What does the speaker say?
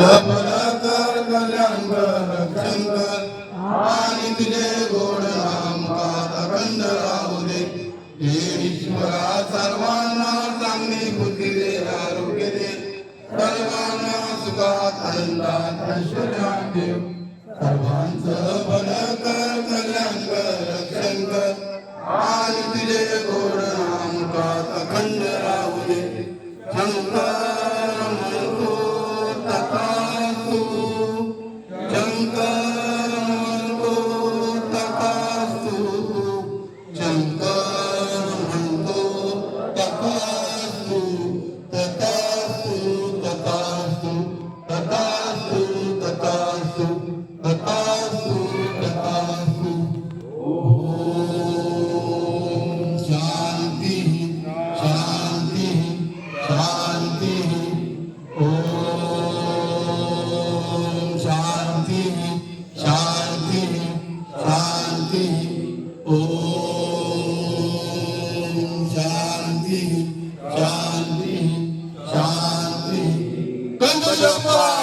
सफल कर कल्याण कर शंकर आणि तुझे गोड नाम पात अखंड राहू दे. हे ईश्वरा सर्वांना चांगली बुद्धी दे, आरोग्य दे, सर्वांना सुखात आनंदात ऐश्वर्यात ठेव. सर्वांचं भलं कर कल्याण कर रक्षण कर आणि तुझे गोड नाम पात अखंड राहू दे. शंकर म्हणतो तथास्तु, शंकर म्हणतो तथास्तु, शंकर म्हणतो तथास्तु, तथास्तु, तथास्तु, तथास्तु, तथास्तु, तथास्तु, तथास्तु. ओम शांती शांती शांती. ओम शांती शांती शांती. ओम शांती शांती शांती. गणपती बाप्पा